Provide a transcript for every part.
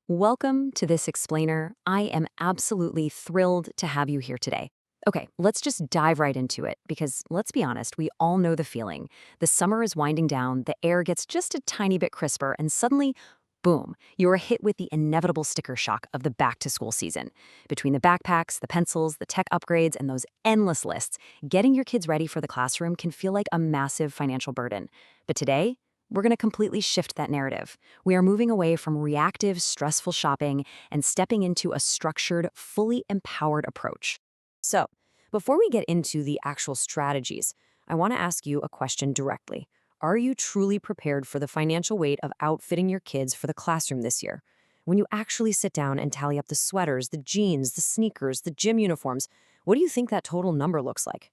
Welcome to this explainer. I am absolutely thrilled to have you here today. Okay, let's just dive right into it because let's be honest, we all know the feeling. The summer is winding down, the air gets just a tiny bit crisper, and suddenly, boom, you're hit with the inevitable sticker shock of the back to school season. Between the backpacks, the pencils, the tech upgrades, and those endless lists, getting your kids ready for the classroom can feel like a massive financial burden. But today, we're going to completely shift that narrative. We are moving away from reactive, stressful shopping and stepping into a structured, fully empowered approach. So, before we get into the actual strategies, I want to ask you a question directly. Are you truly prepared for the financial weight of outfitting your kids for the classroom this year? When you actually sit down and tally up the sweaters, the jeans, the sneakers, the gym uniforms, what do you think that total number looks like?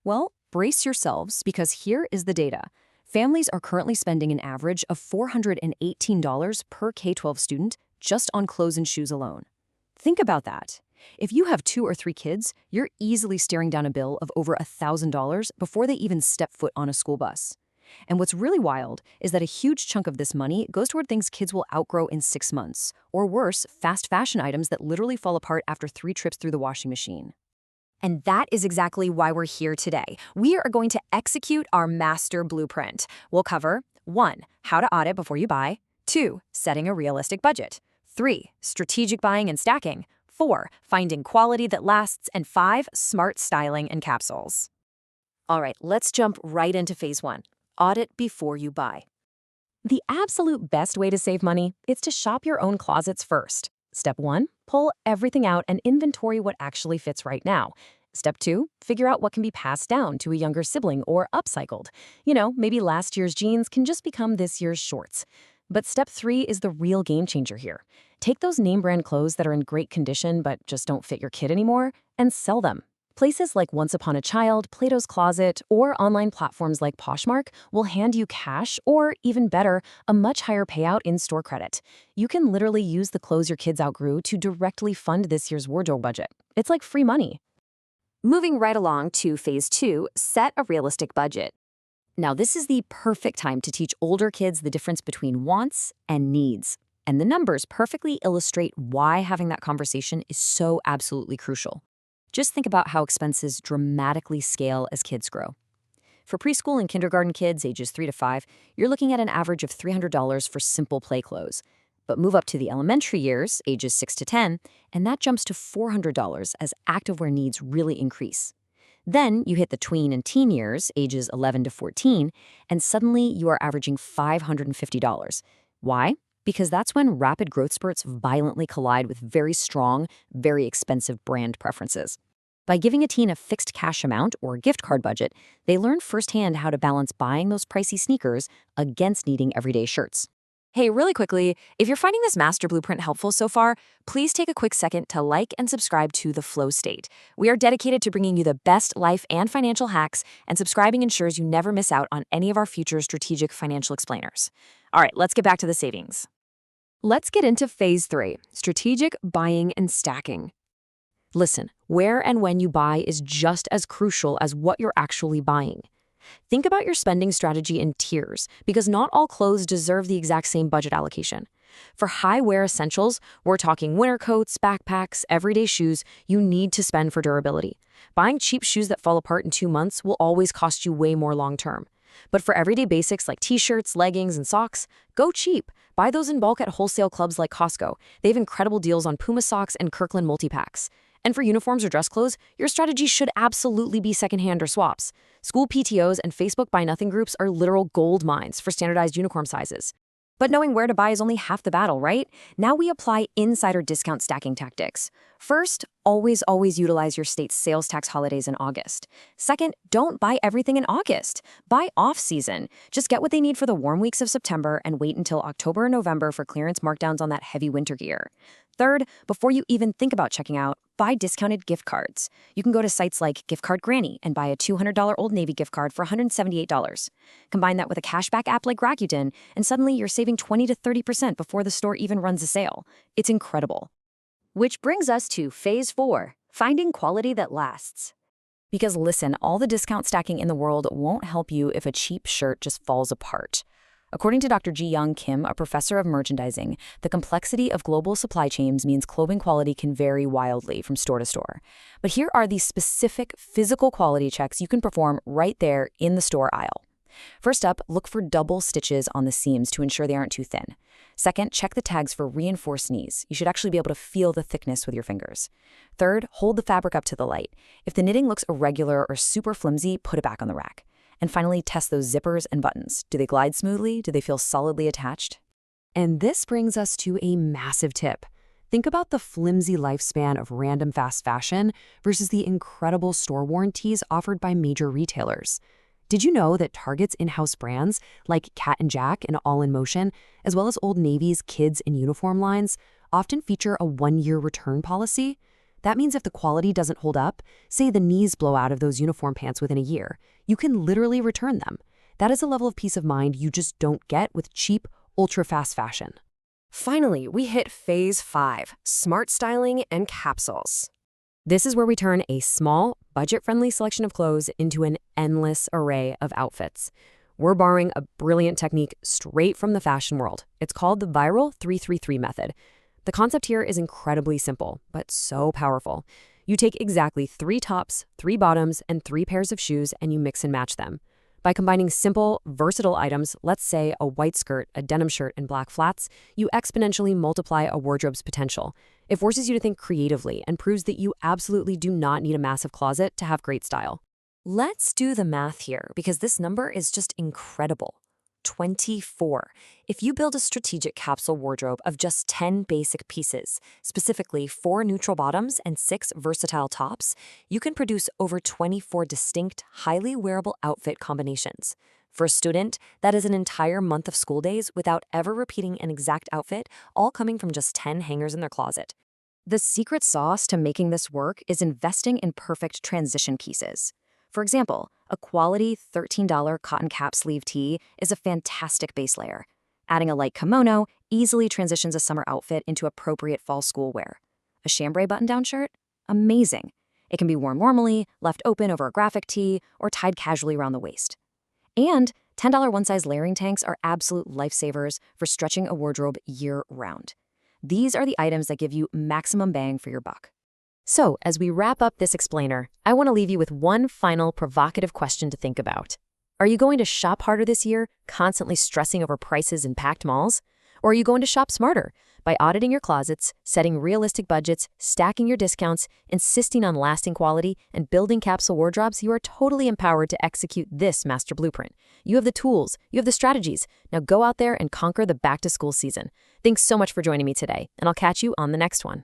Well, brace yourselves because here is the data. Families are currently spending an average of $418 per K-12 student just on clothes and shoes alone. Think about that. If you have 2 or 3 kids, you're easily staring down a bill of over $1,000 before they even step foot on a school bus. And what's really wild is that a huge chunk of this money goes toward things kids will outgrow in 6 months, or worse, fast fashion items that literally fall apart after 3 trips through the washing machine. And that is exactly why we're here today. We are going to execute our master blueprint. We'll cover 1. How to audit before you buy. 2. Setting a realistic budget. 3. Strategic buying and stacking. 4. Finding quality that lasts. And 5. Smart styling and capsules. All right, let's jump right into phase 1. Audit before you buy. The absolute best way to save money is to shop your own closets first. Step 1, pull everything out and inventory what actually fits right now. Step 2, figure out what can be passed down to a younger sibling or upcycled. Maybe last year's jeans can just become this year's shorts. But step 3 is the real game changer here. Take those name brand clothes that are in great condition but just don't fit your kid anymore and sell them. Places like Once Upon a Child, Plato's Closet, or online platforms like Poshmark will hand you cash or, even better, a much higher payout in store credit. You can literally use the clothes your kids outgrew to directly fund this year's wardrobe budget. It's like free money. Moving right along to phase 2, set a realistic budget. Now, this is the perfect time to teach older kids the difference between wants and needs. And the numbers perfectly illustrate why having that conversation is so absolutely crucial. Just think about how expenses dramatically scale as kids grow. For preschool and kindergarten kids ages 3 to 5, you're looking at an average of $300 for simple play clothes. But move up to the elementary years, ages 6 to 10, and that jumps to $400 as activewear needs really increase. Then you hit the tween and teen years, ages 11 to 14, and suddenly you are averaging $550. Why? Because that's when rapid growth spurts violently collide with very strong, very expensive brand preferences. By giving a teen a fixed cash amount or gift card budget, they learn firsthand how to balance buying those pricey sneakers against needing everyday shirts. Hey, really quickly, if you're finding this master blueprint helpful so far, please take a quick second to like and subscribe to The Flow State. We are dedicated to bringing you the best life and financial hacks, and subscribing ensures you never miss out on any of our future strategic financial explainers. All right, let's get back to the savings. Let's get into phase 3, strategic buying and stacking. Listen, where and when you buy is just as crucial as what you're actually buying. Think about your spending strategy in tiers, because not all clothes deserve the exact same budget allocation. For high-wear essentials, we're talking winter coats, backpacks, everyday shoes, you need to spend for durability. Buying cheap shoes that fall apart in 2 months will always cost you way more long-term. But for everyday basics like t-shirts, leggings, and socks, go cheap. Buy those in bulk at wholesale clubs like Costco. They have incredible deals on Puma socks and Kirkland multi-packs. And for uniforms or dress clothes, your strategy should absolutely be secondhand or swaps. School PTOs and Facebook Buy Nothing groups are literal gold mines for standardized uniform sizes. But knowing where to buy is only half the battle, right? Now we apply insider discount stacking tactics. First, always utilize your state's sales tax holidays in August. Second, don't buy everything in August. Buy off-season. Just get what they need for the warm weeks of September and wait until October or November for clearance markdowns on that heavy winter gear. Third, before you even think about checking out, buy discounted gift cards. You can go to sites like Gift Card Granny and buy a $200 Old Navy gift card for $178. Combine that with a cashback app like Rakuten, and suddenly you're saving 20 to 30% before the store even runs a sale. It's incredible. Which brings us to phase 4, finding quality that lasts. Because listen, all the discount stacking in the world won't help you if a cheap shirt just falls apart. According to Dr. Ji-Young Kim, a professor of merchandising, the complexity of global supply chains means clothing quality can vary wildly from store to store. But here are these specific physical quality checks you can perform right there in the store aisle. First up, look for double stitches on the seams to ensure they aren't too thin. Second, check the tags for reinforced knees. You should actually be able to feel the thickness with your fingers. Third, hold the fabric up to the light. If the knitting looks irregular or super flimsy, put it back on the rack. And finally, test those zippers and buttons. Do they glide smoothly? Do they feel solidly attached? And this brings us to a massive tip. Think about the flimsy lifespan of random fast fashion versus the incredible store warranties offered by major retailers. Did you know that Target's in-house brands, like Cat & Jack and All in Motion, as well as Old Navy's kids and uniform lines, often feature a 1-year return policy? That means if the quality doesn't hold up, say the knees blow out of those uniform pants within a year, you can literally return them. That is a level of peace of mind you just don't get with cheap, ultra-fast fashion. Finally, we hit Phase 5, Smart Styling and Capsules. This is where we turn a small, budget-friendly selection of clothes into an endless array of outfits. We're borrowing a brilliant technique straight from the fashion world. It's called the viral 333 method. The concept here is incredibly simple, but so powerful. You take exactly 3 tops, 3 bottoms, and 3 pairs of shoes, and you mix and match them. By combining simple, versatile items, let's say a white skirt, a denim shirt, and black flats, you exponentially multiply a wardrobe's potential. It forces you to think creatively and proves that you absolutely do not need a massive closet to have great style. Let's do the math here, because this number is just incredible. 24. If you build a strategic capsule wardrobe of just 10 basic pieces, specifically 4 neutral bottoms and 6 versatile tops, you can produce over 24 distinct, highly wearable outfit combinations. For a student, that is an entire month of school days without ever repeating an exact outfit, all coming from just 10 hangers in their closet. The secret sauce to making this work is investing in perfect transition pieces. For example, a quality $13 cotton cap sleeve tee is a fantastic base layer. Adding a light kimono easily transitions a summer outfit into appropriate fall school wear. A chambray button-down shirt? Amazing. It can be worn normally, left open over a graphic tee, or tied casually around the waist. And $10 one-size layering tanks are absolute lifesavers for stretching a wardrobe year-round. These are the items that give you maximum bang for your buck. So, as we wrap up this explainer, I want to leave you with one final provocative question to think about. Are you going to shop harder this year, constantly stressing over prices in packed malls? Or are you going to shop smarter by auditing your closets, setting realistic budgets, stacking your discounts, insisting on lasting quality, and building capsule wardrobes? You are totally empowered to execute this master blueprint. You have the tools, you have the strategies. Now go out there and conquer the back-to-school season. Thanks so much for joining me today, and I'll catch you on the next one.